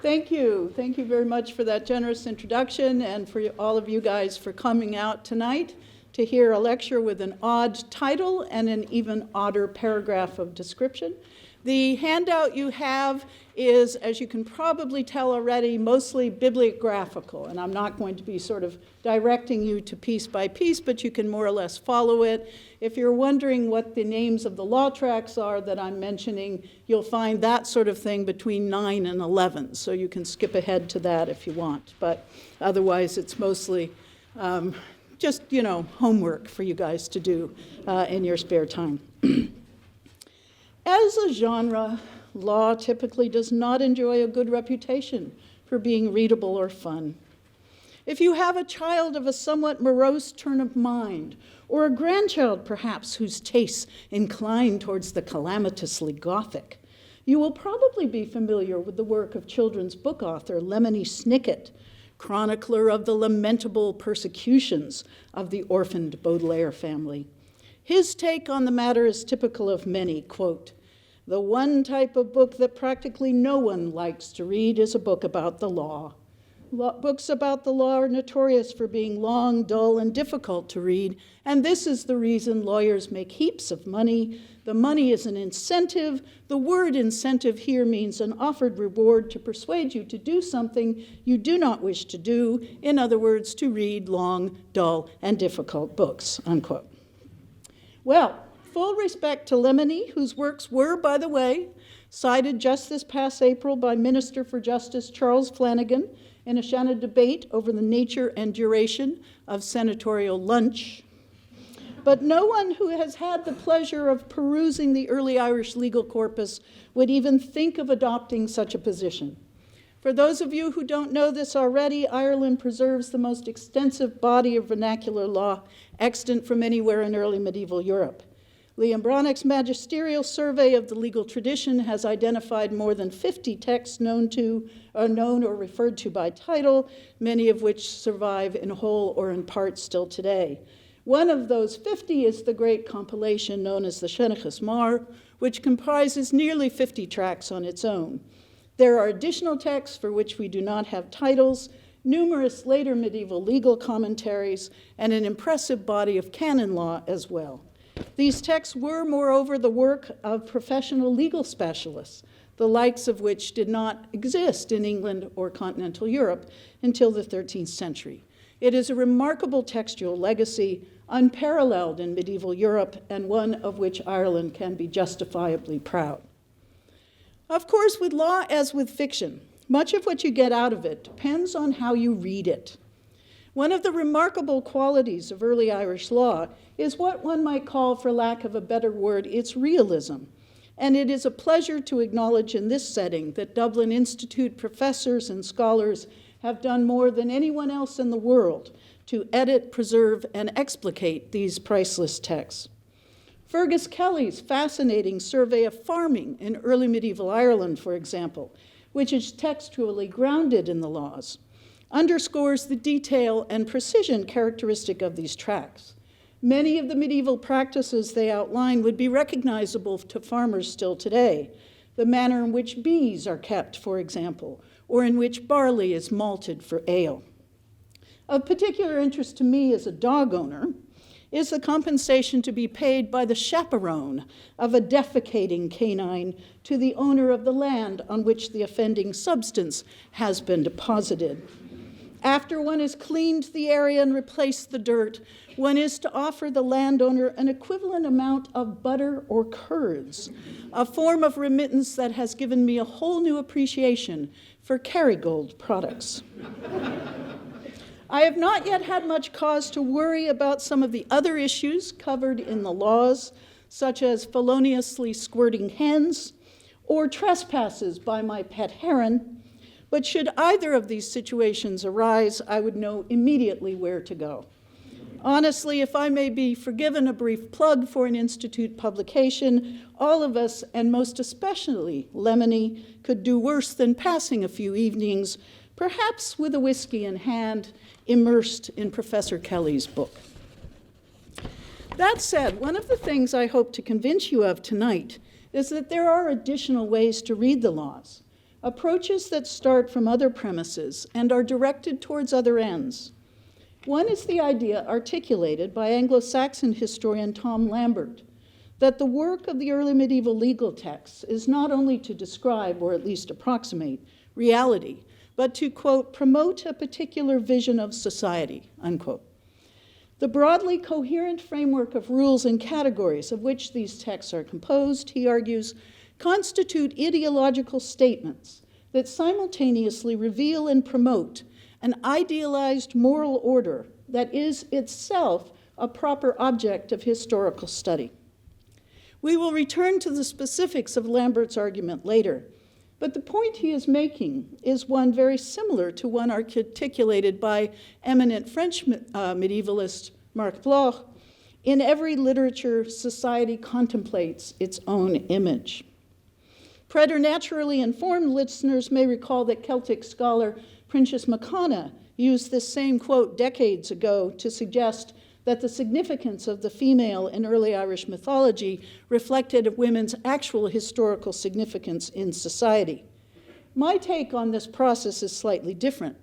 Thank you. Thank you very much for that generous introduction and for all of you guys for coming out tonight to hear a lecture with an odd title and an even odder paragraph of description. The handout you have is, as you can probably tell already, mostly bibliographical, and I'm not going to be sort of directing you to piece by piece, but you can more or less follow it. If you're wondering what the names of the law tracts are that I'm mentioning, you'll find that sort of thing between 9 and 11, so you can skip ahead to that if you want, but otherwise it's mostly just, homework for you guys to do in your spare time. As a genre, law typically does not enjoy a good reputation for being readable or fun. If you have a child of a somewhat morose turn of mind, or a grandchild perhaps whose tastes incline towards the calamitously Gothic, you will probably be familiar with the work of children's book author Lemony Snicket, chronicler of the lamentable persecutions of the orphaned Baudelaire family. His take on the matter is typical of many, quote, "The one type of book that practically no one likes to read is a book about the law. Books about the law are notorious for being long, dull, and difficult to read, and this is the reason lawyers make heaps of money. The money is an incentive. The word incentive here means an offered reward to persuade you to do something you do not wish to do, in other words, to read long, dull, and difficult books," unquote. Well, full respect to Lemony, whose works were, by the way, cited just this past April by Minister for Justice Charles Flanagan in a Shanna debate over the nature and duration of senatorial lunch. But no one who has had the pleasure of perusing the early Irish legal corpus would even think of adopting such a position. For those of you who don't know this already, Ireland preserves the most extensive body of vernacular law extant from anywhere in early medieval Europe. Liam Bronick's magisterial survey of the legal tradition has identified more than 50 texts known or referred to by title, many of which survive in whole or in part still today. One of those 50 is the great compilation known as the Seanchas Mar, which comprises nearly 50 tracts on its own. There are additional texts for which we do not have titles, numerous later medieval legal commentaries, and an impressive body of canon law as well. These texts were, moreover, the work of professional legal specialists, the likes of which did not exist in England or continental Europe until the 13th century. It is a remarkable textual legacy, unparalleled in medieval Europe, and one of which Ireland can be justifiably proud. Of course, with law, as with fiction, much of what you get out of it depends on how you read it. One of the remarkable qualities of early Irish law is what one might call, for lack of a better word, its realism. And it is a pleasure to acknowledge in this setting that Dublin Institute professors and scholars have done more than anyone else in the world to edit, preserve, and explicate these priceless texts. Fergus Kelly's fascinating survey of farming in early medieval Ireland, for example, which is textually grounded in the laws, underscores the detail and precision characteristic of these tracts. Many of the medieval practices they outline would be recognizable to farmers still today. The manner in which bees are kept, for example, or in which barley is malted for ale. Of particular interest to me as a dog owner is the compensation to be paid by the chaperone of a defecating canine to the owner of the land on which the offending substance has been deposited. After one has cleaned the area and replaced the dirt, one is to offer the landowner an equivalent amount of butter or curds, a form of remittance that has given me a whole new appreciation for Kerrygold products. I have not yet had much cause to worry about some of the other issues covered in the laws, such as feloniously squirting hens or trespasses by my pet heron, but should either of these situations arise, I would know immediately where to go. Honestly, if I may be forgiven a brief plug for an Institute publication, all of us, and most especially Lemony, could do worse than passing a few evenings, perhaps with a whiskey in hand, immersed in Professor Kelly's book. That said, one of the things I hope to convince you of tonight is that there are additional ways to read the laws. approaches that start from other premises and are directed towards other ends. One is the idea articulated by Anglo Saxon historian Tom Lambert, that the work of the early medieval legal texts is not only to describe, or at least approximate, reality, but to, quote, promote a particular vision of society, unquote. The broadly coherent framework of rules and categories of which these texts are composed, he argues, constitute ideological statements that simultaneously reveal and promote an idealized moral order that is itself a proper object of historical study. We will return to the specifics of Lambert's argument later, but the point he is making is one very similar to one articulated by eminent French medievalist Marc Bloch. In every literature, society contemplates its own image. Preternaturally informed listeners may recall that Celtic scholar Princess McConna used this same quote decades ago to suggest that the significance of the female in early Irish mythology reflected of women's actual historical significance in society. My take on this process is slightly different.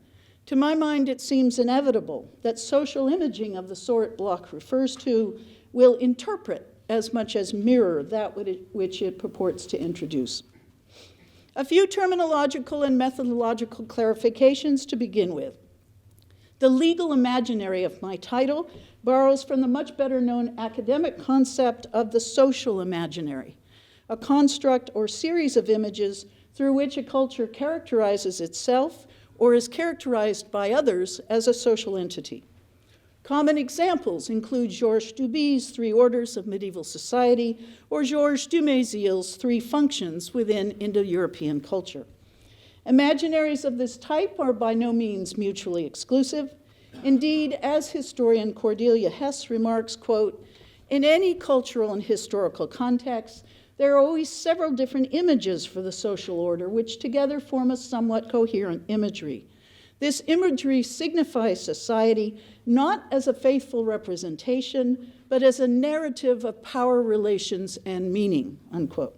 To my mind, it seems inevitable that social imaging of the sort Bloch refers to will interpret as much as mirror that which it purports to introduce. A few terminological and methodological clarifications to begin with. The legal imaginary of my title borrows from the much better known academic concept of the social imaginary, a construct or series of images through which a culture characterizes itself or is characterized by others as a social entity. Common examples include Georges Duby's Three Orders of Medieval Society or Georges Dumézil's Three Functions within Indo-European culture. Imaginaries of this type are by no means mutually exclusive. Indeed, as historian Cordelia Hess remarks, quote, in any cultural and historical context, there are always several different images for the social order, which together form a somewhat coherent imagery. This imagery signifies society not as a faithful representation, but as a narrative of power relations and meaning, unquote.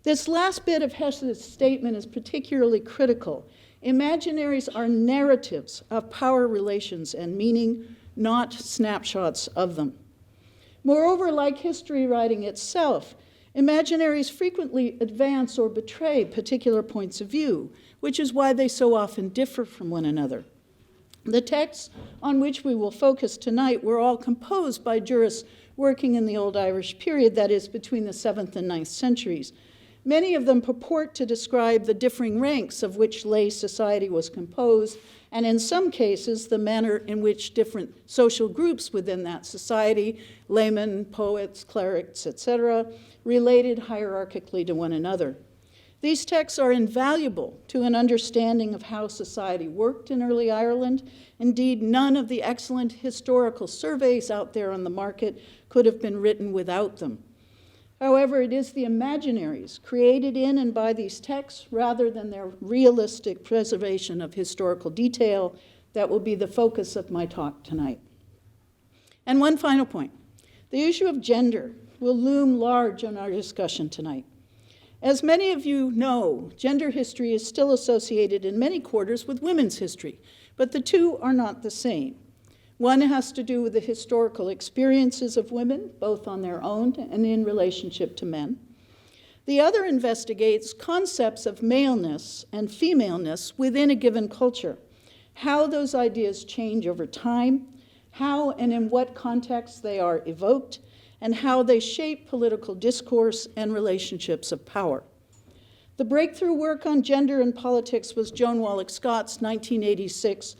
This last bit of Hess's statement is particularly critical. Imaginaries are narratives of power relations and meaning, not snapshots of them. Moreover, like history writing itself, imaginaries frequently advance or betray particular points of view, which is why they so often differ from one another. The texts on which we will focus tonight were all composed by jurists working in the Old Irish period, that is, between the 7th and 9th centuries. Many of them purport to describe the differing ranks of which lay society was composed, and in some cases, the manner in which different social groups within that society, laymen, poets, clerics, etc., related hierarchically to one another. These texts are invaluable to an understanding of how society worked in early Ireland. Indeed, none of the excellent historical surveys out there on the market could have been written without them. However, it is the imaginaries created in and by these texts, rather than their realistic preservation of historical detail, that will be the focus of my talk tonight. And one final point. The issue of gender will loom large on our discussion tonight. As many of you know, gender history is still associated in many quarters with women's history, but the two are not the same. One has to do with the historical experiences of women, both on their own and in relationship to men. The other investigates concepts of maleness and femaleness within a given culture, how those ideas change over time, how and in what context they are evoked, and how they shape political discourse and relationships of power. The breakthrough work on gender and politics was Joan Wallach-Scott's 1986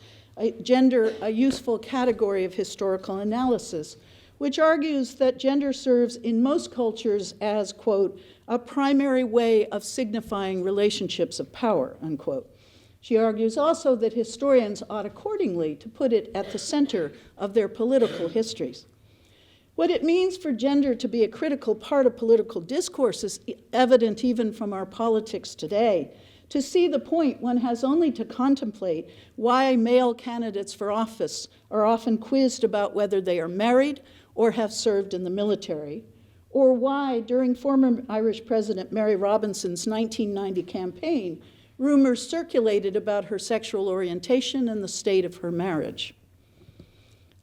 Gender, a Useful Category of Historical Analysis, which argues that gender serves in most cultures as, quote, a primary way of signifying relationships of power, unquote. She argues also that historians ought accordingly to put it at the center of their political histories. What it means for gender to be a critical part of political discourse is evident even from our politics today. To see the point, one has only to contemplate why male candidates for office are often quizzed about whether they are married or have served in the military, or why, during former Irish President Mary Robinson's 1990 campaign, Rumors circulated about her sexual orientation and the state of her marriage.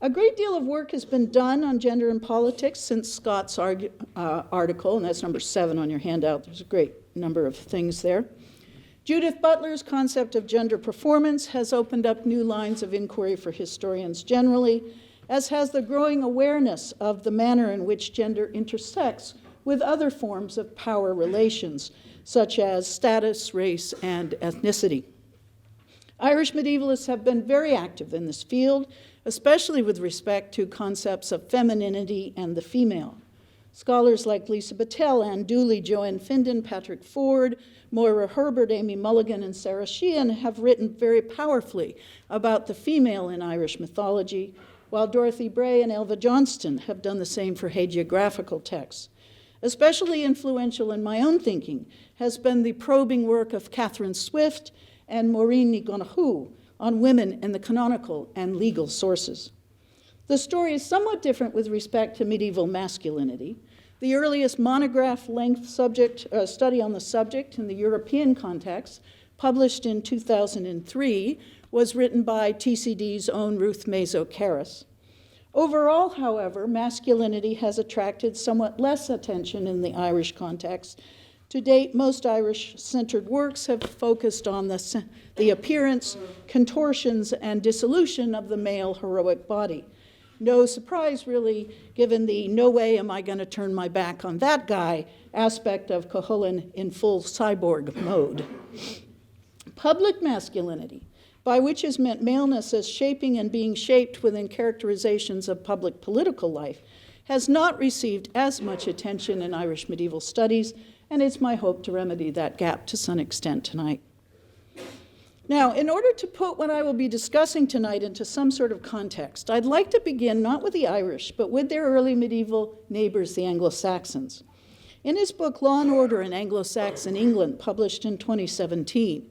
A great deal of work has been done on gender and politics since Scott's article, and that's number 7 on your handout. There's a great number of things there. Judith Butler's concept of gender performance has opened up new lines of inquiry for historians generally, as has the growing awareness of the manner in which gender intersects with other forms of power relations, such as status, race, and ethnicity. Irish medievalists have been very active in this field, especially with respect to concepts of femininity and the female. Scholars like Lisa Battelle, Anne Dooley, Joanne Findon, Patrick Ford, Moira Herbert, Amy Mulligan, and Sarah Sheehan have written very powerfully about the female in Irish mythology, while Dorothy Bray and Elva Johnston have done the same for hagiographical texts. Especially influential in my own thinking has been the probing work of Catherine Swift and Maureen Ní Donoghue on women in the canonical and legal sources. The story is somewhat different with respect to medieval masculinity. The earliest monograph-length study on the subject in the European context, published in 2003, was written by TCD's own Ruth Mazo-Karras. Overall, however, masculinity has attracted somewhat less attention in the Irish context. To date, most Irish-centered works have focused on the appearance, contortions, and dissolution of the male heroic body. No surprise, really, given the no way am I going to turn my back on that guy aspect of Cuchulainn in full cyborg mode. Public masculinity, by which is meant maleness as shaping and being shaped within characterizations of public political life, has not received as much attention in Irish medieval studies, and it's my hope to remedy that gap to some extent tonight. Now, in order to put what I will be discussing tonight into some sort of context, I'd like to begin not with the Irish, but with their early medieval neighbors, the Anglo Saxons. In his book, Law and Order in Anglo-Saxon England, published in 2017,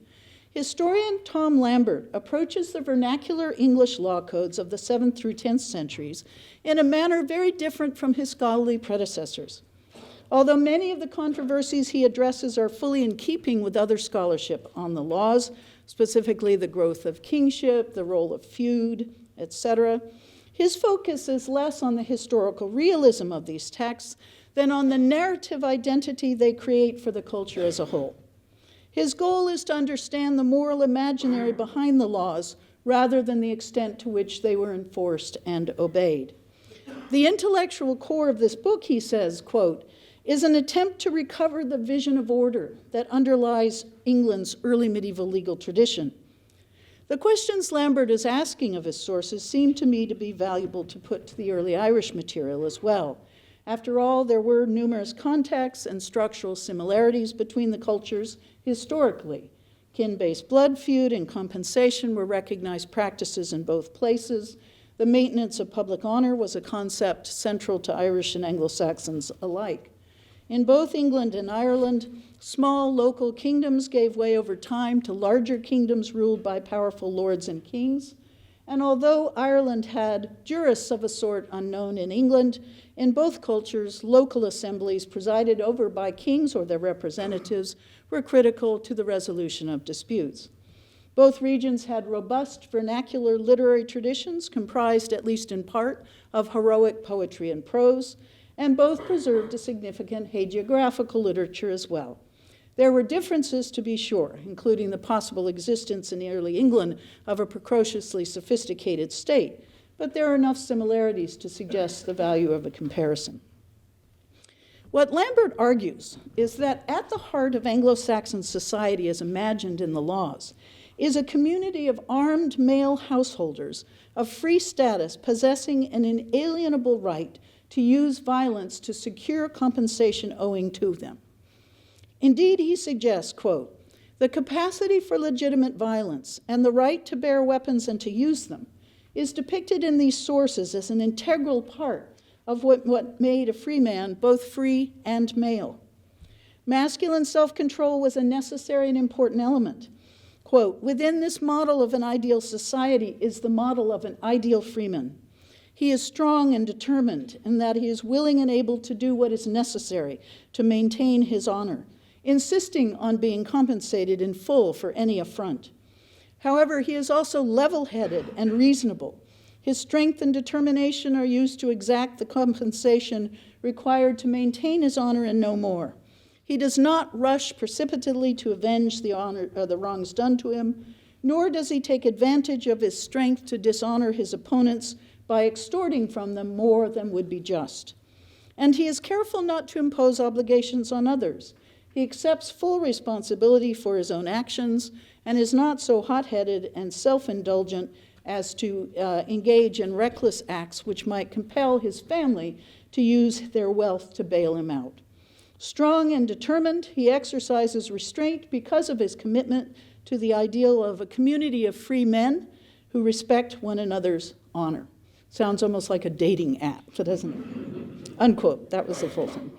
historian Tom Lambert approaches the vernacular English law codes of the 7th through 10th centuries in a manner very different from his scholarly predecessors. Although many of the controversies he addresses are fully in keeping with other scholarship on the laws, specifically the growth of kingship, the role of feud, etc., his focus is less on the historical realism of these texts than on the narrative identity they create for the culture as a whole. His goal is to understand the moral imaginary behind the laws rather than the extent to which they were enforced and obeyed. The intellectual core of this book, he says, quote, is an attempt to recover the vision of order that underlies England's early medieval legal tradition. The questions Lambert is asking of his sources seem to me to be valuable to put to the early Irish material as well. After all, there were numerous contexts and structural similarities between the cultures historically. Kin-based blood feud and compensation were recognized practices in both places. The maintenance of public honor was a concept central to Irish and Anglo-Saxons alike. In both England and Ireland, small local kingdoms gave way over time to larger kingdoms ruled by powerful lords and kings. And although Ireland had jurists of a sort unknown in England, in both cultures, local assemblies presided over by kings or their representatives were critical to the resolution of disputes. Both regions had robust vernacular literary traditions comprised, at least in part, of heroic poetry and prose, and both preserved a significant hagiographical literature as well. There were differences, to be sure, including the possible existence in early England of a precociously sophisticated state, but there are enough similarities to suggest the value of a comparison. What Lambert argues is that at the heart of Anglo-Saxon society as imagined in the laws is a community of armed male householders of free status possessing an inalienable right to use violence to secure compensation owing to them. Indeed, he suggests, quote, the capacity for legitimate violence and the right to bear weapons and to use them is depicted in these sources as an integral part of what made a free man both free and male. Masculine self-control was a necessary and important element. Quote, within this model of an ideal society is the model of an ideal freeman. He is strong and determined in that he is willing and able to do what is necessary to maintain his honor, insisting on being compensated in full for any affront. However, he is also level-headed and reasonable. His strength and determination are used to exact the compensation required to maintain his honor and no more. He does not rush precipitately to avenge the wrongs done to him, nor does he take advantage of his strength to dishonor his opponents by extorting from them more than would be just. And he is careful not to impose obligations on others. He accepts full responsibility for his own actions and is not so hot-headed and self-indulgent as to engage in reckless acts which might compel his family to use their wealth to bail him out. Strong and determined, he exercises restraint because of his commitment to the ideal of a community of free men who respect one another's honor. Sounds almost like a dating app, doesn't it? Unquote. That was the full thing.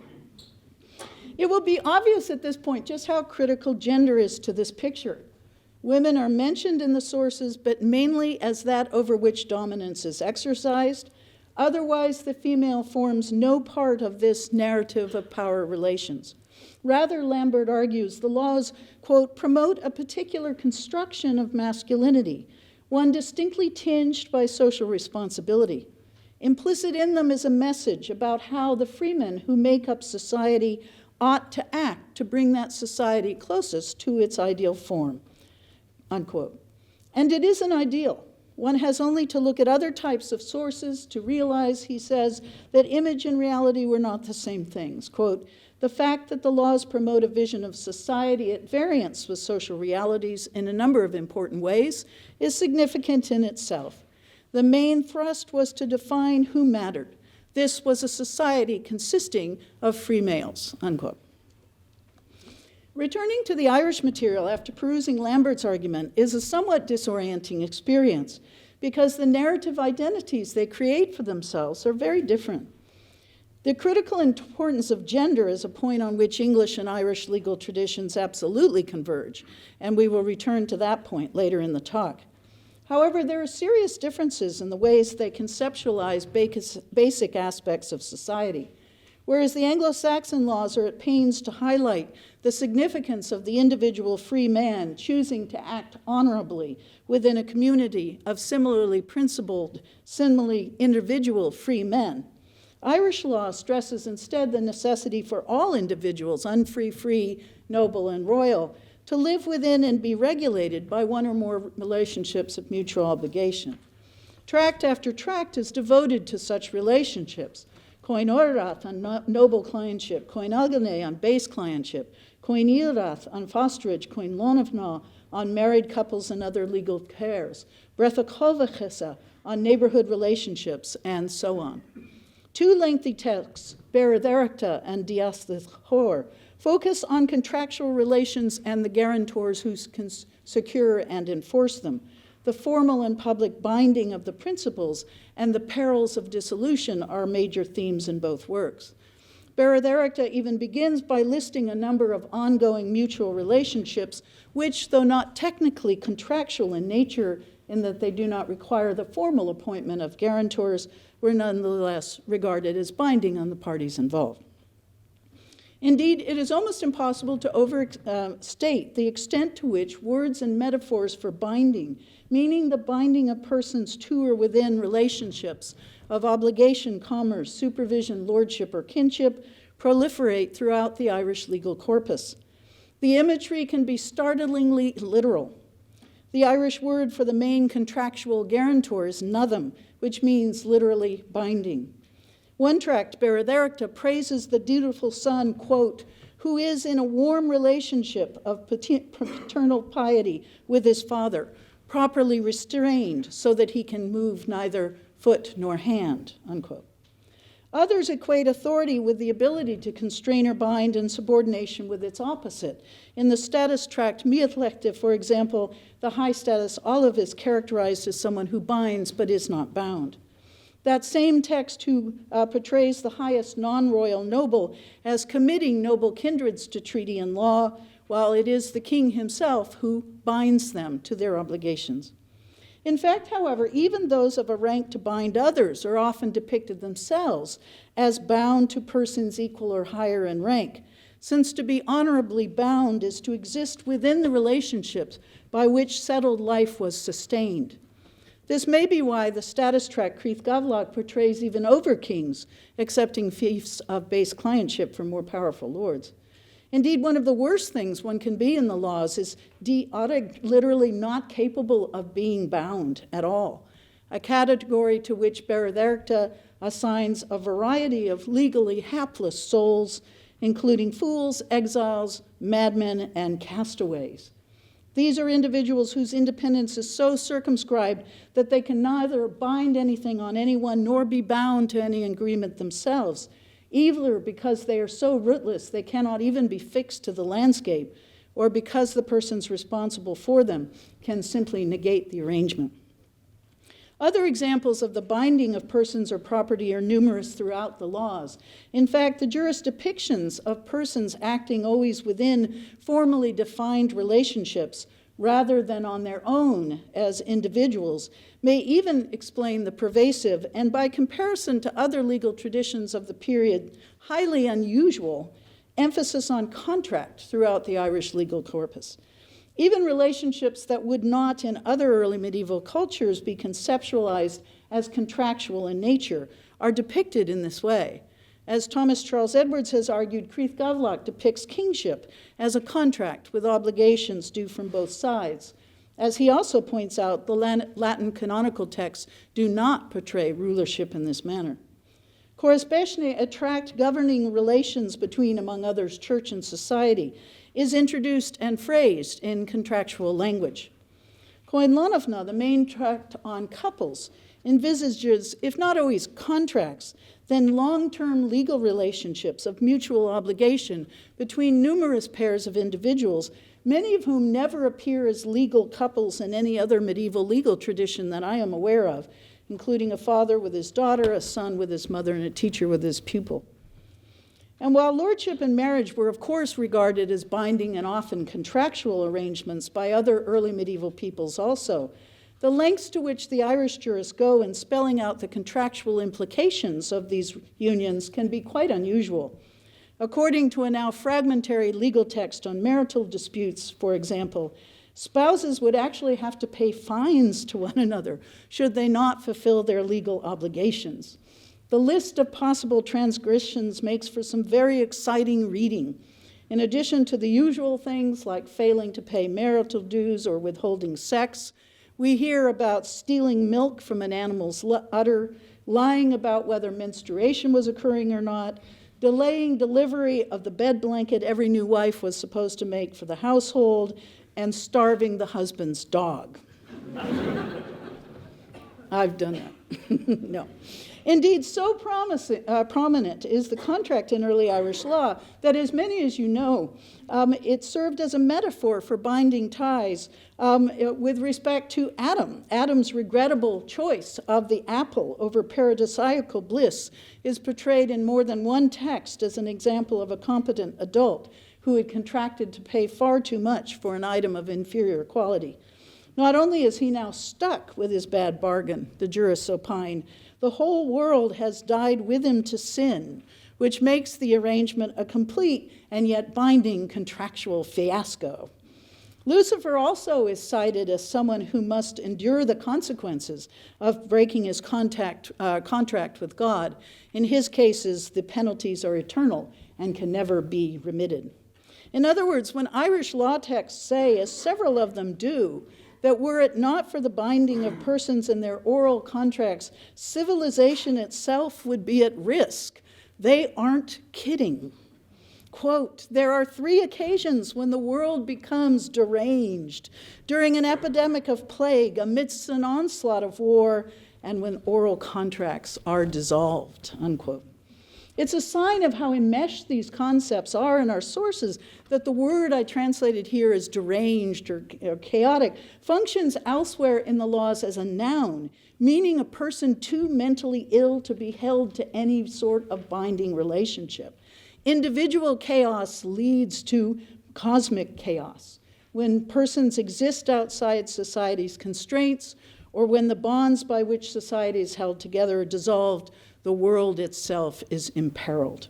It will be obvious at this point just how critical gender is to this picture. Women are mentioned in the sources, but mainly as that over which dominance is exercised. Otherwise, the female forms no part of this narrative of power relations. Rather, Lambert argues, the laws, quote, promote a particular construction of masculinity, one distinctly tinged by social responsibility. Implicit in them is a message about how the freemen who make up society ought to act to bring that society closest to its ideal form, unquote. And it is an ideal. One has only to look at other types of sources to realize, he says, that image and reality were not the same things. Quote, the fact that the laws promote a vision of society at variance with social realities in a number of important ways is significant in itself. The main thrust was to define who mattered. This was a society consisting of free males, unquote. Returning to the Irish material after perusing Lambert's argument is a somewhat disorienting experience because the narrative identities they create for themselves are very different. The critical importance of gender is a point on which English and Irish legal traditions absolutely converge, and we will return to that point later in the talk. However, there are serious differences in the ways they conceptualize basic aspects of society. Whereas the Anglo Saxon laws are at pains to highlight the significance of the individual free man choosing to act honorably within a community of similarly principled, similarly individual free men, Irish law stresses instead the necessity for all individuals, unfree, free, noble, and royal, to live within and be regulated by one or more relationships of mutual obligation. Tract after tract is devoted to such relationships. Coin Orrath on noble clientship, Coin Algane on base clientship, Coin Ilrath on fosterage, Coin Lonavna on married couples and other legal cares, Bretha Colvachesa on neighborhood relationships, and so on. Two lengthy texts, Beredherecta and Diasthith Hor, focus on contractual relations and the guarantors who can secure and enforce them, the formal and public binding of the principles, and the perils of dissolution are major themes in both works. Beredherecta even begins by listing a number of ongoing mutual relationships, which, though not technically contractual in nature, in that they do not require the formal appointment of guarantors, were nonetheless regarded as binding on the parties involved. Indeed, it is almost impossible to overstate the extent to which words and metaphors for binding, meaning the binding of persons to or within relationships of obligation, commerce, supervision, lordship, or kinship, proliferate throughout the Irish legal corpus. The imagery can be startlingly literal. The Irish word for the main contractual guarantor is nothum, which means literally binding. One tract, Beredherecta, praises the dutiful son, quote, who is in a warm relationship of paternal piety with his father, properly restrained so that he can move neither foot nor hand, unquote. Others equate authority with the ability to constrain or bind, and subordination with its opposite. In the status tract Miathlecta, for example, the high status olive is characterized as someone who binds but is not bound. That same text who portrays the highest non-royal noble as committing noble kindreds to treaty and law, while it is the king himself who binds them to their obligations. In fact, however, even those of a rank to bind others are often depicted themselves as bound to persons equal or higher in rank. since to be honorably bound is to exist within the relationships by which settled life was sustained. This may be why the status tract Creath Gavlach portrays even over-kings, accepting fiefs of base clientship from more powerful lords. Indeed, one of the worst things one can be in the laws is literally not capable of being bound at all, a category to which Berederta assigns a variety of legally hapless souls, including fools, exiles, madmen, and castaways. These are individuals whose independence is so circumscribed that they can neither bind anything on anyone nor be bound to any agreement themselves, either because they are so rootless they cannot even be fixed to the landscape, or because the persons responsible for them can simply negate the arrangement. Other examples of the binding of persons or property are numerous throughout the laws. In fact, the jurist depictions of persons acting always within formally defined relationships rather than on their own as individuals may even explain the pervasive and, by comparison to other legal traditions of the period, highly unusual emphasis on contract throughout the Irish legal corpus. Even relationships that would not in other early medieval cultures be conceptualized as contractual in nature are depicted in this way. As Thomas Charles Edwards has argued, Creath Gavlach depicts kingship as a contract with obligations due from both sides. As he also points out, the Latin canonical texts do not portray rulership in this manner. Correspondingly, a tract governing relations between, among others, church and society is introduced and phrased in contractual language. Coin Lanovna, the main tract on couples, envisages, if not always contracts, then long-term legal relationships of mutual obligation between numerous pairs of individuals, many of whom never appear as legal couples in any other medieval legal tradition that I am aware of, including a father with his daughter, a son with his mother, and a teacher with his pupil. And while lordship and marriage were, of course, regarded as binding and often contractual arrangements by other early medieval peoples also, the lengths to which the Irish jurists go in spelling out the contractual implications of these unions can be quite unusual. According to a now fragmentary legal text on marital disputes, for example, spouses would actually have to pay fines to one another should they not fulfill their legal obligations. The list of possible transgressions makes for some very exciting reading. In addition to the usual things like failing to pay marital dues or withholding sex, we hear about stealing milk from an animal's udder, lying about whether menstruation was occurring or not, delaying delivery of the bed blanket every new wife was supposed to make for the household, and starving the husband's dog. I've done that. No. Indeed, so prominent is the contract in early Irish law that, as many as you know, it served as a metaphor for binding ties with respect to Adam. Adam's regrettable choice of the apple over paradisiacal bliss is portrayed in more than one text as an example of a competent adult who had contracted to pay far too much for an item of inferior quality. Not only is he now stuck with his bad bargain, the jurists opine, the whole world has died with him to sin, which makes the arrangement a complete and yet binding contractual fiasco. Lucifer also is cited as someone who must endure the consequences of breaking his contract with God. In his cases, the penalties are eternal and can never be remitted. In other words, when Irish law texts say, as several of them do, that were it not for the binding of persons in their oral contracts, civilization itself would be at risk, they aren't kidding. Quote, there are 3 occasions when the world becomes deranged, during an epidemic of plague, amidst an onslaught of war, and when oral contracts are dissolved, unquote. It's a sign of how enmeshed these concepts are in our sources that the word I translated here as deranged or chaotic functions elsewhere in the laws as a noun, meaning a person too mentally ill to be held to any sort of binding relationship. Individual chaos leads to cosmic chaos, when persons exist outside society's constraints, or when the bonds by which society is held together are dissolved, the world itself is imperiled.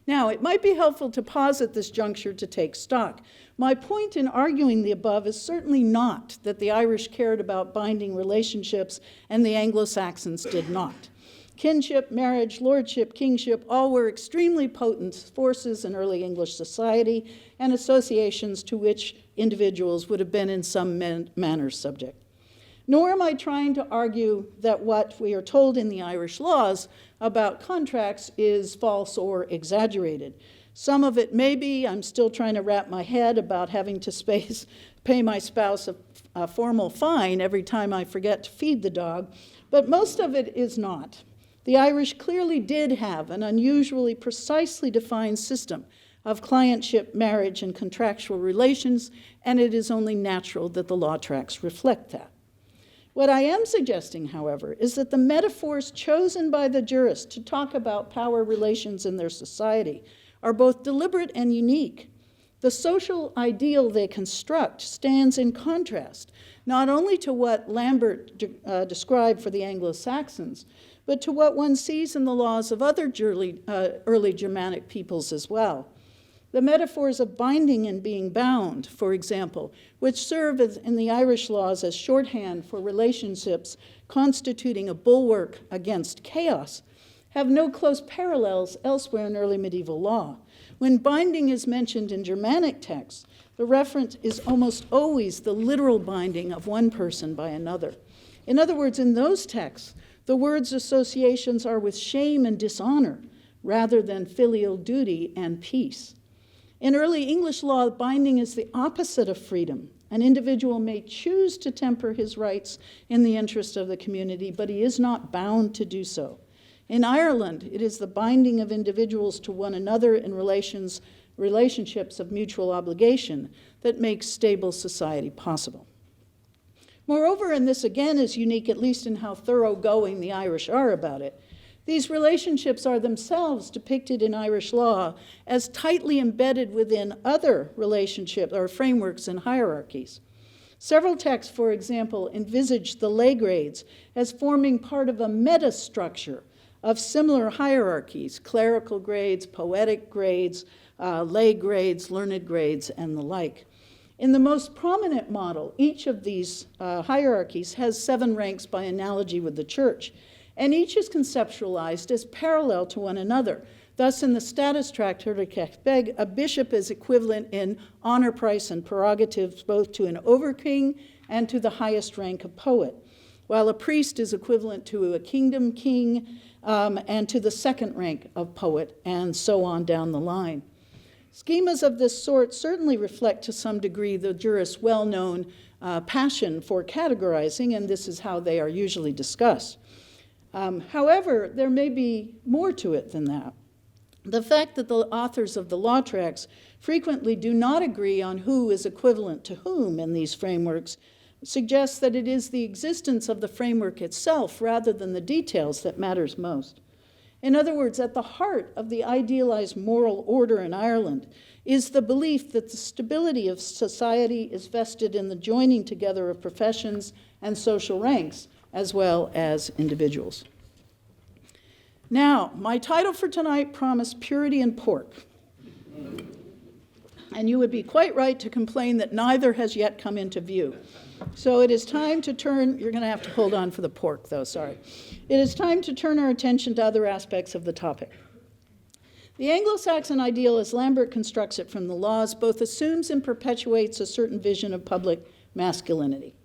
Now, it might be helpful to pause at this juncture to take stock. My point in arguing the above is certainly not that the Irish cared about binding relationships and the Anglo Saxons did not. Kinship, marriage, lordship, kingship, all were extremely potent forces in early English society and associations to which individuals would have been in some manner subject. Nor am I trying to argue that what we are told in the Irish laws about contracts is false or exaggerated. Some of it may be. I'm still trying to wrap my head about having to pay my spouse a formal fine every time I forget to feed the dog, but most of it is not. The Irish clearly did have an unusually precisely defined system of clientship, marriage, and contractual relations, and it is only natural that the law tracts reflect that. What I am suggesting, however, is that the metaphors chosen by the jurists to talk about power relations in their society are both deliberate and unique. The social ideal they construct stands in contrast not only to what Lambert described for the Anglo Saxons, but to what one sees in the laws of other early Germanic peoples as well. The metaphors of binding and being bound, for example, which serve in the Irish laws as shorthand for relationships constituting a bulwark against chaos, have no close parallels elsewhere in early medieval law. When binding is mentioned in Germanic texts, the reference is almost always the literal binding of one person by another. In other words, in those texts, the word's associations are with shame and dishonor rather than filial duty and peace. In early English law, binding is the opposite of freedom. An individual may choose to temper his rights in the interest of the community, but he is not bound to do so. In Ireland, it is the binding of individuals to one another in relationships of mutual obligation that makes stable society possible. Moreover, and this again is unique, at least in how thoroughgoing the Irish are about it, these relationships are themselves depicted in Irish law as tightly embedded within other relationships or frameworks and hierarchies. Several texts, for example, envisage the lay grades as forming part of a meta-structure of similar hierarchies: clerical grades, poetic grades, lay grades, learned grades, and the like. In the most prominent model, each of these hierarchies has 7 ranks by analogy with the church, and each is conceptualized as parallel to one another. Thus, in the Statutory, a bishop is equivalent in honor, price, and prerogatives both to an overking and to the highest rank of poet, while a priest is equivalent to a kingdom king and to the second rank of poet, and so on down the line. Schemas of this sort certainly reflect to some degree the jurist's well-known passion for categorizing, and this is how they are usually discussed. However, there may be more to it than that. The fact that the authors of the law tracts frequently do not agree on who is equivalent to whom in these frameworks suggests that it is the existence of the framework itself rather than the details that matters most. In other words, at the heart of the idealized moral order in Ireland is the belief that the stability of society is vested in the joining together of professions and social ranks, as well as individuals. Now, my title for tonight promised purity and pork. And you would be quite right to complain that neither has yet come into view. So it is time to turn, you're going to have to hold on for the pork though, sorry. It is time to turn our attention to other aspects of the topic. The Anglo-Saxon ideal, as Lambert constructs it from the laws, both assumes and perpetuates a certain vision of public masculinity.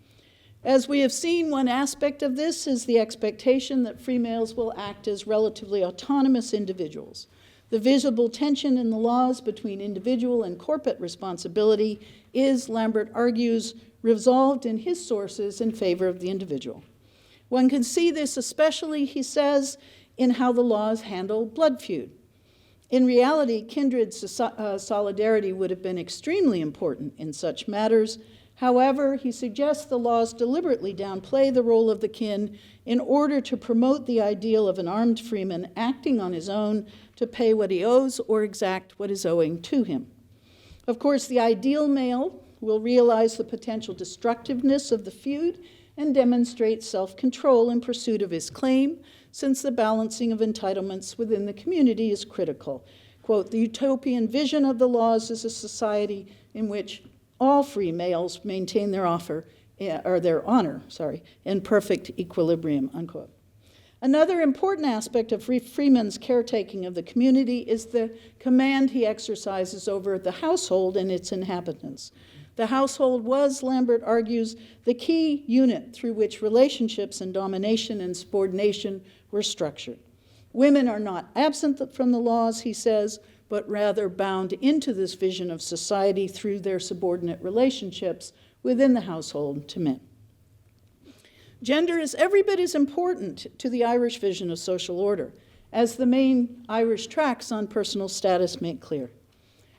As we have seen, one aspect of this is the expectation that free males will act as relatively autonomous individuals. The visible tension in the laws between individual and corporate responsibility is, Lambert argues, resolved in his sources in favor of the individual. One can see this especially, he says, in how the laws handle blood feud. In reality, kindred solidarity would have been extremely important in such matters. However, he suggests the laws deliberately downplay the role of the kin in order to promote the ideal of an armed freeman acting on his own to pay what he owes or exact what is owing to him. Of course, the ideal male will realize the potential destructiveness of the feud and demonstrate self-control in pursuit of his claim, since the balancing of entitlements within the community is critical. Quote, the utopian vision of the laws is a society in which all free males maintain their honor, in perfect equilibrium, unquote. Another important aspect of Freeman's caretaking of the community is the command he exercises over the household and its inhabitants. The household was, Lambert argues, the key unit through which relationships and domination and subordination were structured. Women are not absent from the laws, he says, but rather bound into this vision of society through their subordinate relationships within the household to men. Gender is every bit as important to the Irish vision of social order, as the main Irish tracts on personal status make clear.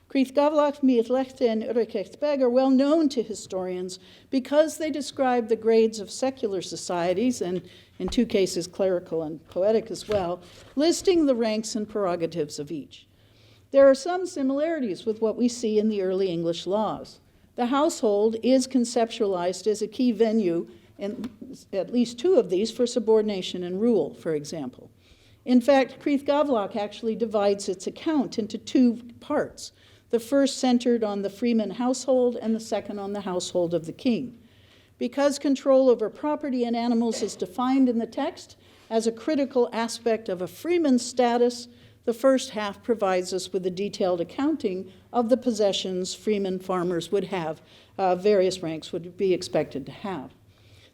Creath Gavlach, Miatlechte, and Urikecht Beg are well known to historians because they describe the grades of secular societies, and in two cases clerical and poetic as well, listing the ranks and prerogatives of each. There are some similarities with what we see in the early English laws. The household is conceptualized as a key venue, in at least two of these, for subordination and rule, for example. In fact, Creath Gavlach actually divides its account into two parts. The first centered on the Freeman household and the second on the household of the king. Because control over property and animals is defined in the text as a critical aspect of a Freeman's status, the first half provides us with a detailed accounting of the possessions Freeman farmers would have, various ranks would be expected to have.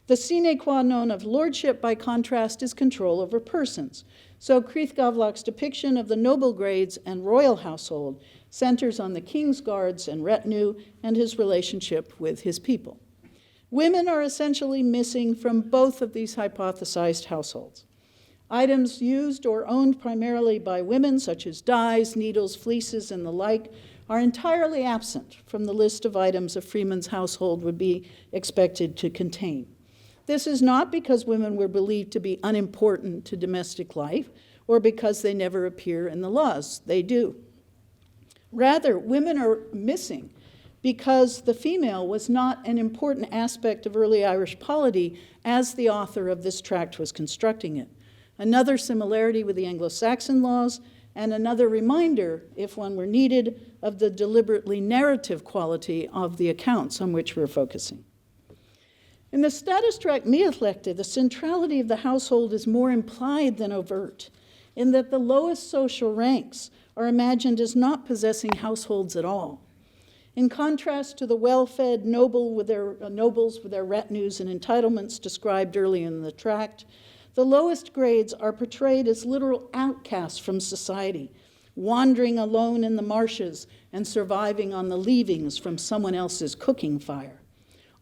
The sine qua non of lordship, by contrast, is control over persons. So Creath Gavlach's depiction of the noble grades and royal household centers on the king's guards and retinue and his relationship with his people. Women are essentially missing from both of these hypothesized households. Items used or owned primarily by women, such as dyes, needles, fleeces, and the like, are entirely absent from the list of items a freeman's household would be expected to contain. This is not because women were believed to be unimportant to domestic life or because they never appear in the laws. They do. Rather, women are missing because the female was not an important aspect of early Irish polity as the author of this tract was constructing it. Another similarity with the Anglo Saxon laws, and another reminder, if one were needed, of the deliberately narrative quality of the accounts on which we're focusing. In the status tract Miatlechte, the centrality of the household is more implied than overt, in that the lowest social ranks are imagined as not possessing households at all. In contrast to the well-fed nobles with their retinues and entitlements described early in the tract, the lowest grades are portrayed as literal outcasts from society, wandering alone in the marshes and surviving on the leavings from someone else's cooking fire.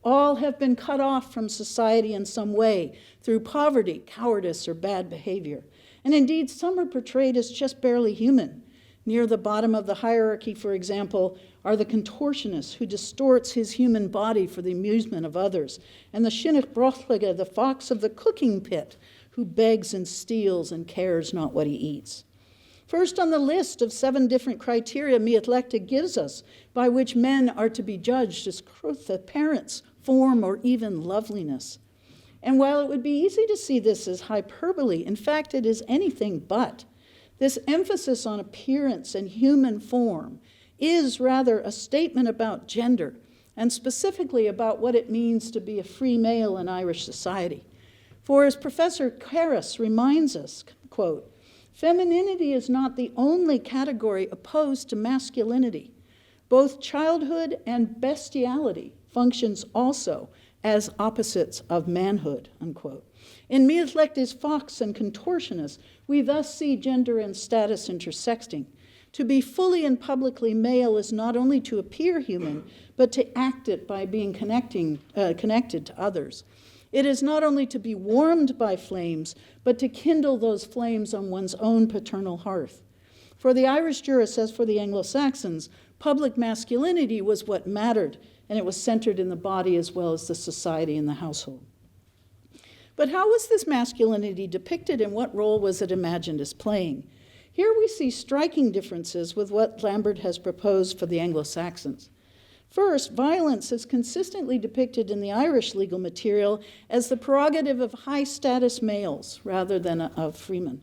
All have been cut off from society in some way through poverty, cowardice, or bad behavior. And indeed, some are portrayed as just barely human. Near the bottom of the hierarchy, for example, are the contortionist who distorts his human body for the amusement of others, and the Sinnach Brochlige, the fox of the cooking pit, who begs and steals and cares not what he eats. First on the list of 7 different criteria Miatlechte gives us by which men are to be judged is growth, appearance, form, or even loveliness. And while it would be easy to see this as hyperbole, in fact it is anything but. This emphasis on appearance and human form is rather a statement about gender, and specifically about what it means to be a free male in Irish society. For as Professor Karras reminds us, quote, femininity is not the only category opposed to masculinity. Both childhood and bestiality functions also as opposites of manhood, unquote. In Miatlechte's fox and contortionist, we thus see gender and status intersecting. To be fully and publicly male is not only to appear human, but to act it by being connected to others. It is not only to be warmed by flames, but to kindle those flames on one's own paternal hearth. For the Irish jurists, as for the Anglo Saxons, public masculinity was what mattered, and it was centered in the body as well as the society and the household. But how was this masculinity depicted, and what role was it imagined as playing? Here we see striking differences with what Lambert has proposed for the Anglo Saxons. First, violence is consistently depicted in the Irish legal material as the prerogative of high-status males rather than of freemen.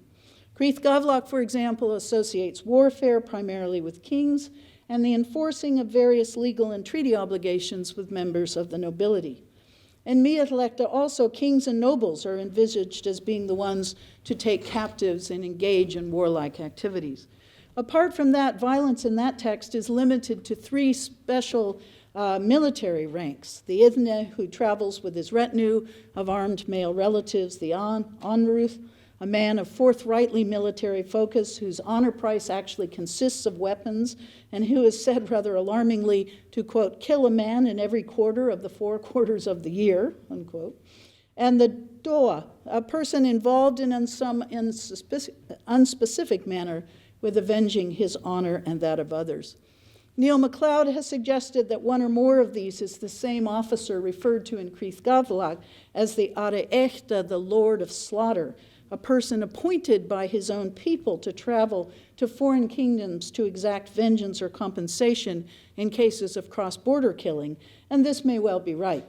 Creath Gavlach, for example, associates warfare primarily with kings and the enforcing of various legal and treaty obligations with members of the nobility. In Miath Lecta also, kings and nobles are envisaged as being the ones to take captives and engage in warlike activities. Apart from that, violence in that text is limited to three special military ranks: the Idne, who travels with his retinue of armed male relatives; the Onruth, a man of forthrightly military focus whose honor price actually consists of weapons and who is said rather alarmingly to, quote, kill a man in every quarter of the 4 quarters of the year, unquote; and the Doa, a person involved in some unspecific manner with avenging his honor and that of others. Neil MacLeod has suggested that one or more of these is the same officer referred to in Creath Gavlach as the Are Echta, the Lord of Slaughter, a person appointed by his own people to travel to foreign kingdoms to exact vengeance or compensation in cases of cross-border killing, and this may well be right.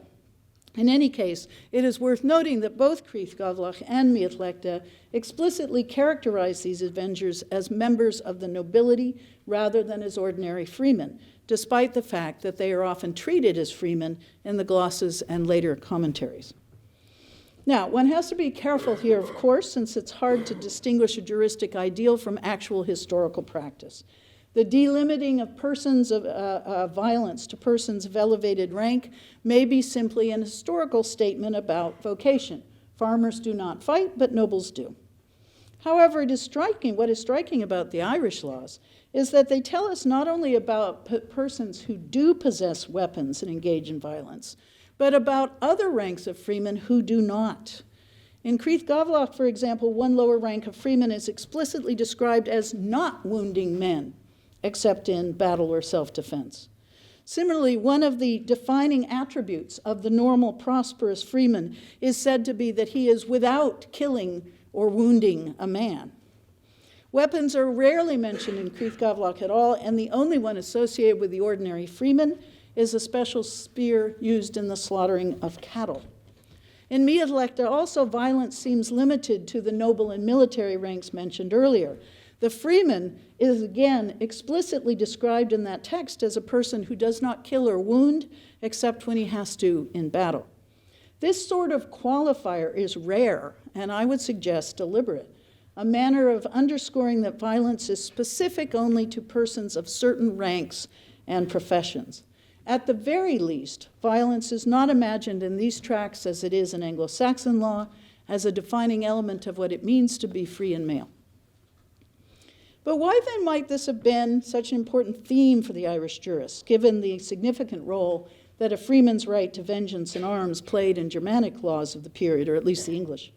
In any case, it is worth noting that both Creath Gavlach and Miath Lecta explicitly characterize these avengers as members of the nobility rather than as ordinary freemen, despite the fact that they are often treated as freemen in the glosses and later commentaries. Now, one has to be careful here, of course, since it's hard to distinguish a juristic ideal from actual historical practice. The delimiting of persons of violence to persons of elevated rank may be simply an historical statement about vocation. Farmers do not fight, but nobles do. However, what is striking about the Irish laws is that they tell us not only about persons who do possess weapons and engage in violence, but about other ranks of freemen who do not. In Creath Gavlach, for example, one lower rank of freemen is explicitly described as not wounding men, except in battle or self-defense. Similarly, one of the defining attributes of the normal prosperous freeman is said to be that he is without killing or wounding a man. Weapons are rarely mentioned in Creath Gavlach at all, and the only one associated with the ordinary freeman is a special spear used in the slaughtering of cattle. In Miath Lecta, also, violence seems limited to the noble and military ranks mentioned earlier. The freeman is again explicitly described in that text as a person who does not kill or wound except when he has to in battle. This sort of qualifier is rare, and I would suggest deliberate, a manner of underscoring that violence is specific only to persons of certain ranks and professions. At the very least, violence is not imagined in these tracts as it is in Anglo Saxon law, as a defining element of what it means to be free and male. But why then might this have been such an important theme for the Irish jurists, given the significant role that a freeman's right to vengeance in arms played in Germanic laws of the period, or at least the English?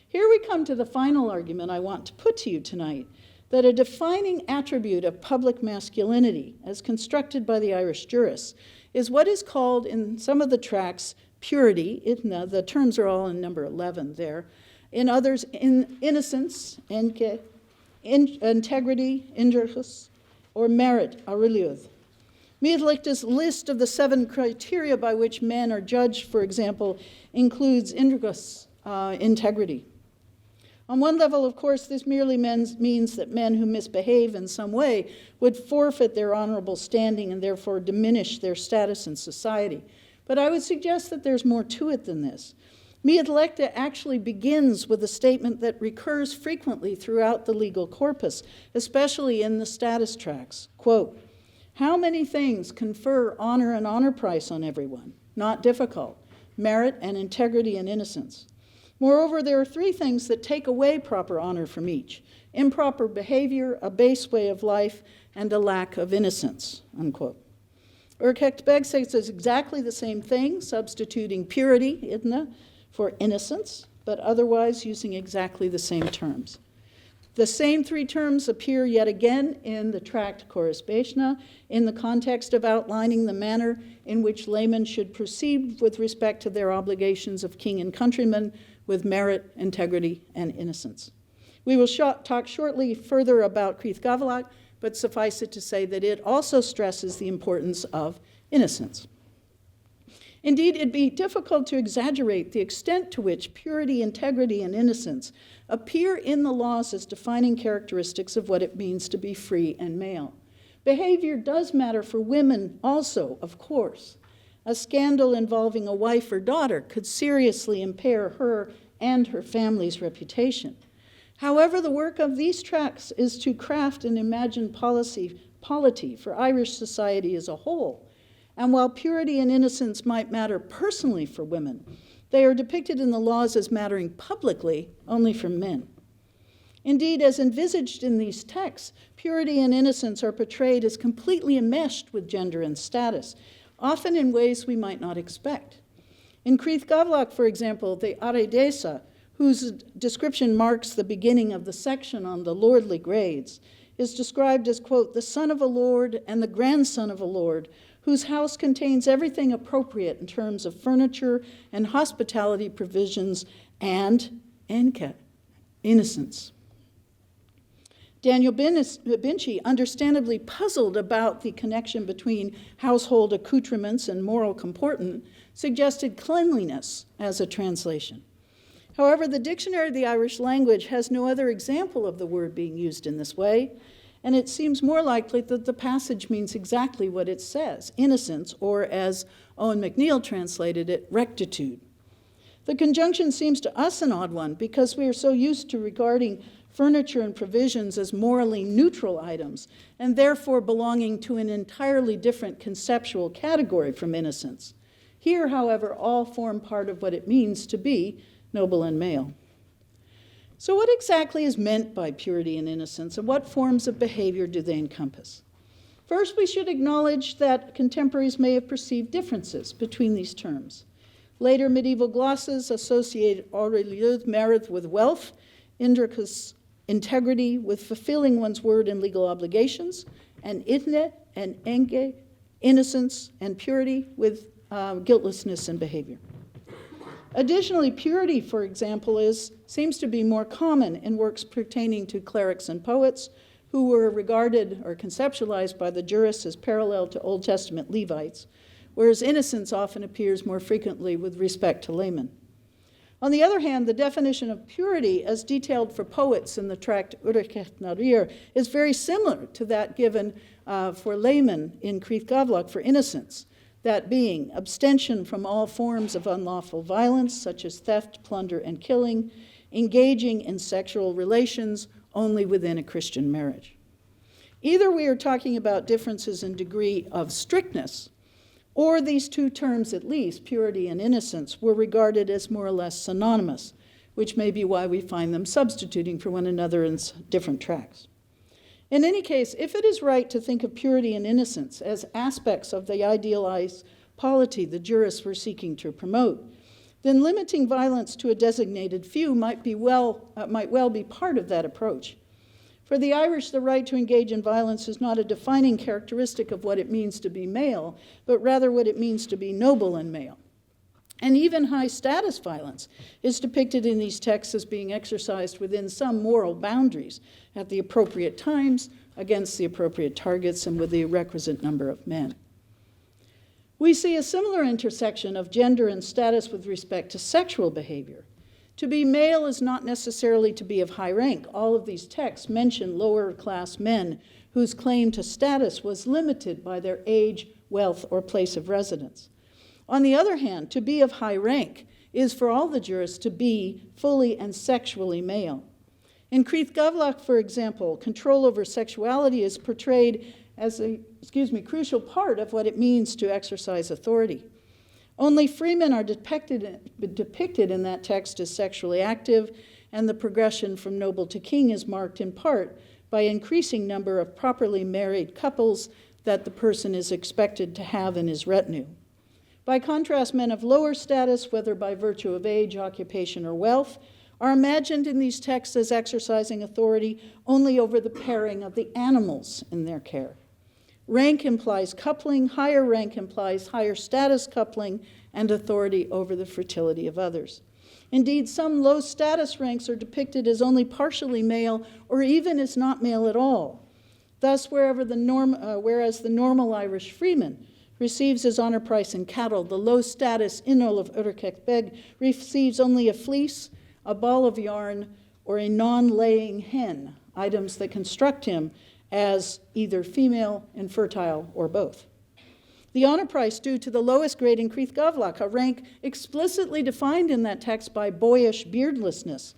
Here we come to the final argument I want to put to you tonight, that a defining attribute of public masculinity, as constructed by the Irish jurists, is what is called in some of the tracts purity, itna, the terms are all in number 11 there, in others innocence, enke, integrity, indrechus, or merit, aureliuth. Miath Lecta's list of the 7 criteria by which men are judged, for example, includes indrechus, integrity. On one level, of course, this merely means that men who misbehave in some way would forfeit their honorable standing and therefore diminish their status in society. But I would suggest that there's more to it than this. Miath Lecta actually begins with a statement that recurs frequently throughout the legal corpus, especially in the status tracts. Quote, "How many things confer honor and honor price on everyone? Not difficult. Merit and integrity and innocence. Moreover, there are 3 things that take away proper honor from each: improper behavior, a base way of life, and a lack of innocence," unquote. Urquhart Begg says exactly the same thing, substituting purity, idna, for innocence, but otherwise using exactly the same terms. The same 3 terms appear yet again in the tract Corusbeshna in the context of outlining the manner in which laymen should proceed with respect to their obligations of king and countrymen with merit, integrity, and innocence. We will talk shortly further about Creath Gavlach, but suffice it to say that it also stresses the importance of innocence. Indeed, it'd be difficult to exaggerate the extent to which purity, integrity, and innocence appear in the laws as defining characteristics of what it means to be free and male. Behavior does matter for women also, of course. A scandal involving a wife or daughter could seriously impair her and her family's reputation. However, the work of these tracts is to craft an imagined polity for Irish society as a whole. And while purity and innocence might matter personally for women, they are depicted in the laws as mattering publicly only for men. Indeed, as envisaged in these texts, purity and innocence are portrayed as completely enmeshed with gender and status, often in ways we might not expect. In Creath Gavlach, for example, the Aredesa, whose description marks the beginning of the section on the lordly grades, is described as, quote, the son of a lord and the grandson of a lord, whose house contains everything appropriate in terms of furniture and hospitality provisions and enke, innocence. Daniel Binchie, understandably puzzled about the connection between household accoutrements and moral comportment, suggested cleanliness as a translation. However, the Dictionary of the Irish Language has no other example of the word being used in this way, and it seems more likely that the passage means exactly what it says, innocence, or as Owen MacNeill translated it, rectitude. The conjunction seems to us an odd one because we are so used to regarding furniture and provisions as morally neutral items, and therefore belonging to an entirely different conceptual category from innocence. Here, however, all form part of what it means to be noble and male. So what exactly is meant by purity and innocence, and what forms of behavior do they encompass? First, we should acknowledge that contemporaries may have perceived differences between these terms. Later medieval glosses associated aureliud merit with wealth, indricus integrity with fulfilling one's word and legal obligations, and itne and enge, innocence and purity with guiltlessness and behavior. Additionally, purity, for example, seems to be more common in works pertaining to clerics and poets who were regarded or conceptualized by the jurists as parallel to Old Testament Levites, whereas innocence often appears more frequently with respect to laymen. On the other hand, the definition of purity as detailed for poets in the tract Urecheth Narir is very similar to that given for laymen in Creath Gavlach for innocence, that being abstention from all forms of unlawful violence, such as theft, plunder, and killing, engaging in sexual relations only within a Christian marriage. Either we are talking about differences in degree of strictness, or these two terms, at least, purity and innocence, were regarded as more or less synonymous, which may be why we find them substituting for one another in different tracts. In any case, if it is right to think of purity and innocence as aspects of the idealized polity the jurists were seeking to promote, then limiting violence to a designated few might well be part of that approach. For the Irish, the right to engage in violence is not a defining characteristic of what it means to be male, but rather what it means to be noble and male. And even high-status violence is depicted in these texts as being exercised within some moral boundaries at the appropriate times, against the appropriate targets, and with the requisite number of men. We see a similar intersection of gender and status with respect to sexual behavior. To be male is not necessarily to be of high rank. All of these texts mention lower-class men whose claim to status was limited by their age, wealth, or place of residence. On the other hand, to be of high rank is for all the jurists to be fully and sexually male. In Creath Gavlach, for example, control over sexuality is portrayed as a crucial part of what it means to exercise authority. Only freemen are depicted in that text as sexually active, and the progression from noble to king is marked in part by increasing number of properly married couples that the person is expected to have in his retinue. By contrast, men of lower status, whether by virtue of age, occupation, or wealth, are imagined in these texts as exercising authority only over the pairing of the animals in their care. Rank implies coupling, higher rank implies higher status coupling, and authority over the fertility of others. Indeed, some low status ranks are depicted as only partially male or even as not male at all. Thus, whereas the normal Irish freeman, receives his honor price in cattle. The low-status Inol of Urkek Beg receives only a fleece, a ball of yarn, or a non-laying hen, items that construct him as either female, infertile, or both. The honor price due to the lowest grade in Crith Gavlak, a rank explicitly defined in that text by boyish beardlessness,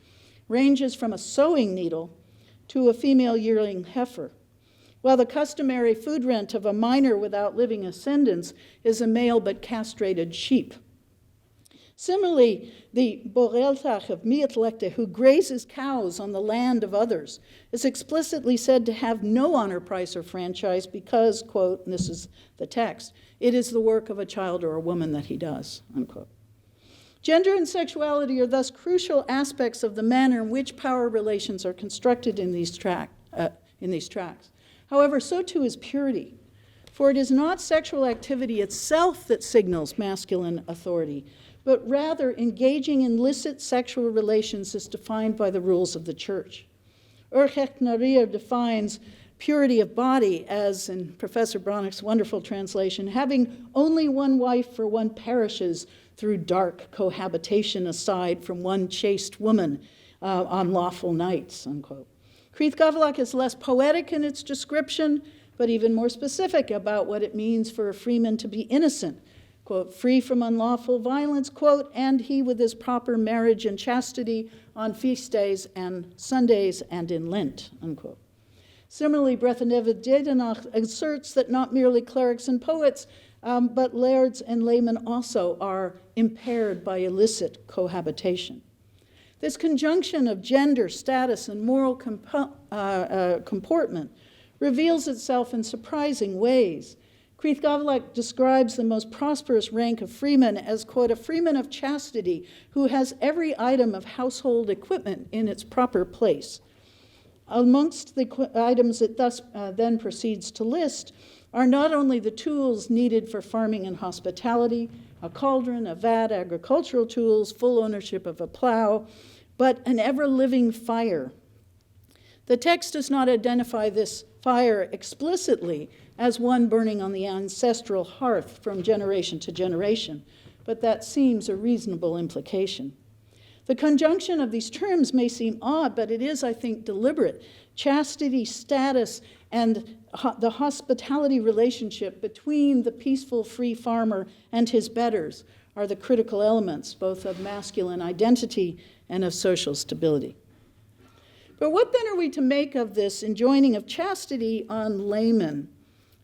ranges from a sewing needle to a female yearling heifer, while the customary food rent of a minor without living ascendants is a male but castrated sheep. Similarly, the Boreltach of Miatlekte, who grazes cows on the land of others, is explicitly said to have no honor price or franchise because, quote, and this is the text, it is the work of a child or a woman that he does, unquote. Gender and sexuality are thus crucial aspects of the manner in which power relations are constructed in these tracts. However, so too is purity, for it is not sexual activity itself that signals masculine authority, but rather engaging in illicit sexual relations as defined by the rules of the church. Urchek Narir defines purity of body as, in Professor Bronick's wonderful translation, having only one wife for one perishes through dark cohabitation aside from one chaste woman on lawful nights, unquote. Crith Gavlak is less poetic in its description, but even more specific about what it means for a freeman to be innocent, quote, free from unlawful violence, quote, and he with his proper marriage and chastity on feast days and Sundays and in Lent, unquote. Similarly, Brethanevid Dedenach asserts that not merely clerics and poets, but lairds and laymen also are impaired by illicit cohabitation. This conjunction of gender, status, and moral comportment reveals itself in surprising ways. Crith Gavlak describes the most prosperous rank of freemen as, quote, a freeman of chastity who has every item of household equipment in its proper place. Amongst the items it thus then proceeds to list are not only the tools needed for farming and hospitality, a cauldron, a vat, agricultural tools, full ownership of a plow, but an ever-living fire. The text does not identify this fire explicitly as one burning on the ancestral hearth from generation to generation, but that seems a reasonable implication. The conjunction of these terms may seem odd, but it is, I think, deliberate. Chastity, status, and the hospitality relationship between the peaceful, free farmer and his betters are the critical elements, both of masculine identity and of social stability. But what then are we to make of this enjoining of chastity on laymen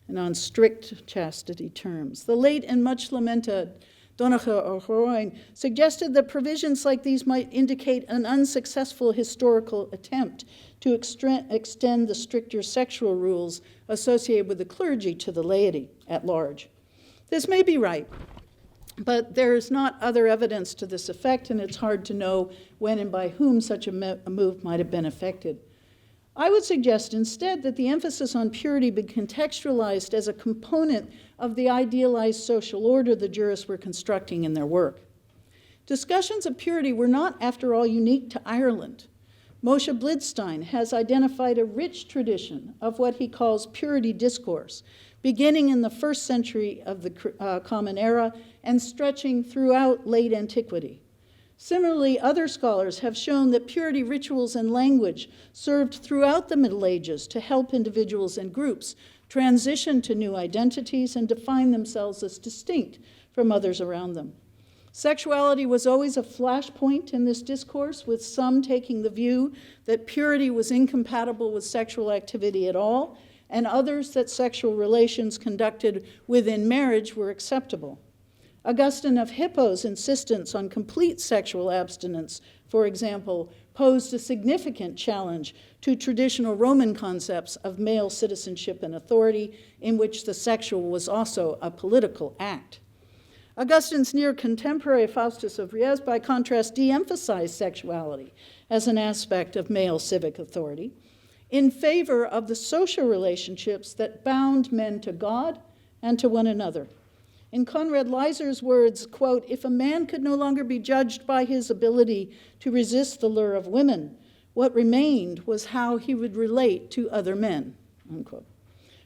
and on strict chastity terms? The late and much lamented Donacha O'Royne suggested that provisions like these might indicate an unsuccessful historical attempt to extend the stricter sexual rules associated with the clergy to the laity at large. This may be right, but there is not other evidence to this effect, and it's hard to know when and by whom such a move might have been effected. I would suggest instead that the emphasis on purity be contextualized as a component of the idealized social order the jurists were constructing in their work. Discussions of purity were not, after all, unique to Ireland. Moshe Blidstein has identified a rich tradition of what he calls purity discourse, beginning in the 1st century of the Common Era and stretching throughout late antiquity. Similarly, other scholars have shown that purity rituals and language served throughout the Middle Ages to help individuals and groups transition to new identities and define themselves as distinct from others around them. Sexuality was always a flashpoint in this discourse, with some taking the view that purity was incompatible with sexual activity at all, and others that sexual relations conducted within marriage were acceptable. Augustine of Hippo's insistence on complete sexual abstinence, for example, posed a significant challenge to traditional Roman concepts of male citizenship and authority, in which the sexual was also a political act. Augustine's near contemporary Faustus of Riez, by contrast, de-emphasized sexuality as an aspect of male civic authority in favor of the social relationships that bound men to God and to one another. In Conrad Leiser's words, quote, if a man could no longer be judged by his ability to resist the lure of women, what remained was how he would relate to other men, unquote.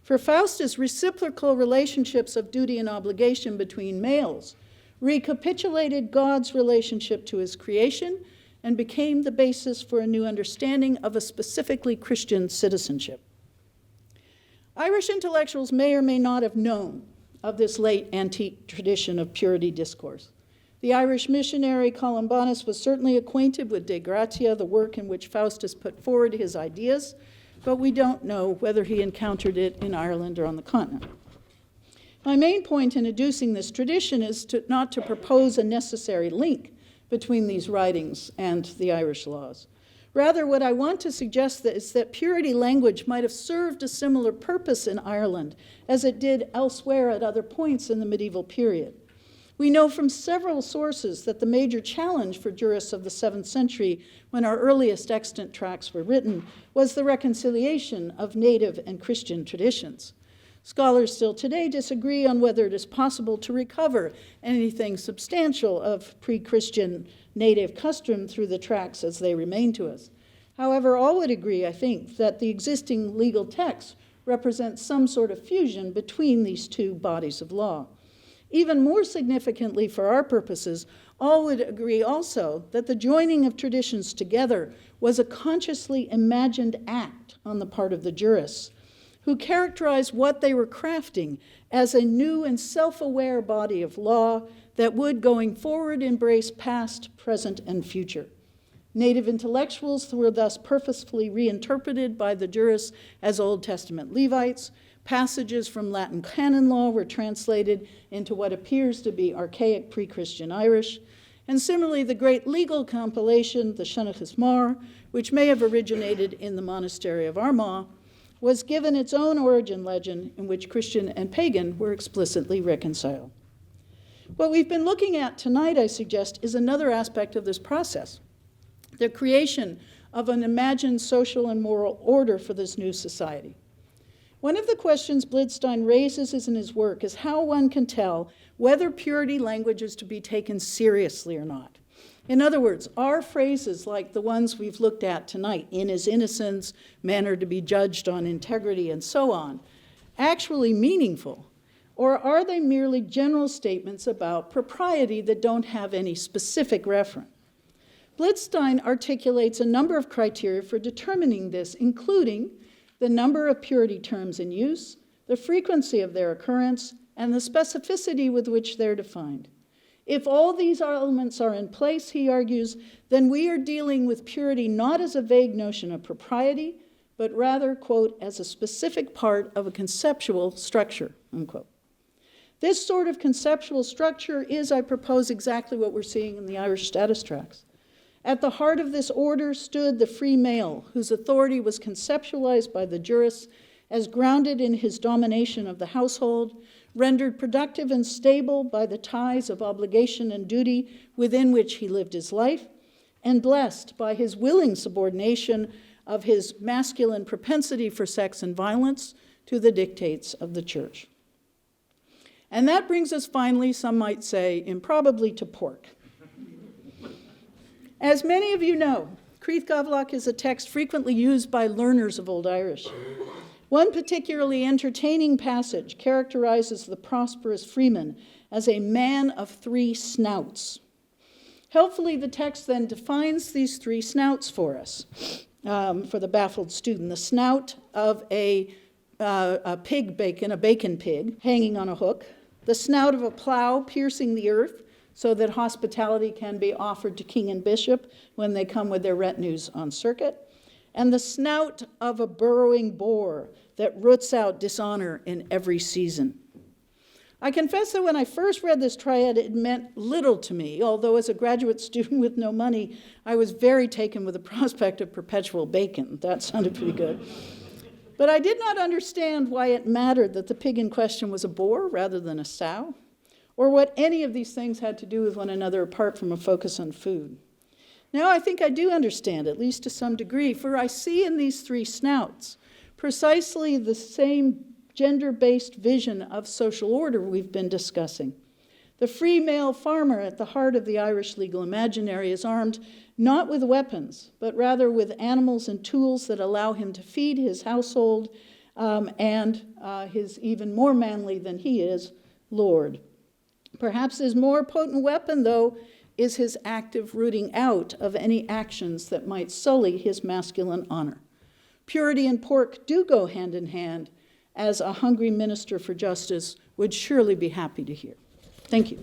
For Faustus, reciprocal relationships of duty and obligation between males recapitulated God's relationship to his creation and became the basis for a new understanding of a specifically Christian citizenship. Irish intellectuals may or may not have known of this late antique tradition of purity discourse. The Irish missionary Columbanus was certainly acquainted with De Gratia, the work in which Faustus put forward his ideas, but we don't know whether he encountered it in Ireland or on the continent. My main point in adducing this tradition is not to propose a necessary link between these writings and the Irish laws. Rather, what I want to suggest is that purity language might have served a similar purpose in Ireland as it did elsewhere at other points in the medieval period. We know from several sources that the major challenge for jurists of the 7th century, when our earliest extant tracts were written, was the reconciliation of native and Christian traditions. Scholars still today disagree on whether it is possible to recover anything substantial of pre-Christian native custom through the tracts as they remain to us. However, all would agree, I think, that the existing legal texts represent some sort of fusion between these two bodies of law. Even more significantly for our purposes, all would agree also that the joining of traditions together was a consciously imagined act on the part of the jurists, who characterized what they were crafting as a new and self-aware body of law that would, going forward, embrace past, present, and future. Native intellectuals were thus purposefully reinterpreted by the jurists as Old Testament Levites. Passages from Latin canon law were translated into what appears to be archaic pre-Christian Irish. And similarly, the great legal compilation, the Seanchas Mar, which may have originated in the monastery of Armagh, was given its own origin legend in which Christian and pagan were explicitly reconciled. What we've been looking at tonight, I suggest, is another aspect of this process, the creation of an imagined social and moral order for this new society. One of the questions Blitzstein raises in his work is how one can tell whether purity language is to be taken seriously or not. In other words, are phrases like the ones we've looked at tonight, in his innocence, manner to be judged on integrity, and so on, actually meaningful? Or are they merely general statements about propriety that don't have any specific reference? Blitzstein articulates a number of criteria for determining this, including the number of purity terms in use, the frequency of their occurrence, and the specificity with which they're defined. If all these elements are in place, he argues, then we are dealing with purity not as a vague notion of propriety, but rather, quote, as a specific part of a conceptual structure, unquote. This sort of conceptual structure is, I propose, exactly what we're seeing in the Irish status tracts. At the heart of this order stood the free male, whose authority was conceptualized by the jurists as grounded in his domination of the household, rendered productive and stable by the ties of obligation and duty within which he lived his life, and blessed by his willing subordination of his masculine propensity for sex and violence to the dictates of the church. And that brings us finally, some might say, improbably to pork. As many of you know, Creath Gavlach is a text frequently used by learners of Old Irish. One particularly entertaining passage characterizes the prosperous Freeman as a man of three snouts. Helpfully, the text then defines these three snouts for us, for the baffled student. The snout of a pig bacon, a bacon pig, hanging on a hook. The snout of a plow piercing the earth so that hospitality can be offered to king and bishop when they come with their retinues on circuit. And the snout of a burrowing boar that roots out dishonor in every season. I confess that when I first read this triad, it meant little to me, although as a graduate student with no money, I was very taken with the prospect of perpetual bacon. That sounded pretty good. But I did not understand why it mattered that the pig in question was a boar rather than a sow, or what any of these things had to do with one another apart from a focus on food. Now I think I do understand, at least to some degree, for I see in these three snouts precisely the same gender-based vision of social order we've been discussing. The free male farmer at the heart of the Irish legal imaginary is armed not with weapons, but rather with animals and tools that allow him to feed his household and his even more manly than he is, Lord. Perhaps his more potent weapon, though, is his active rooting out of any actions that might sully his masculine honor. Purity and pork do go hand in hand, as a hungry minister for justice would surely be happy to hear. Thank you.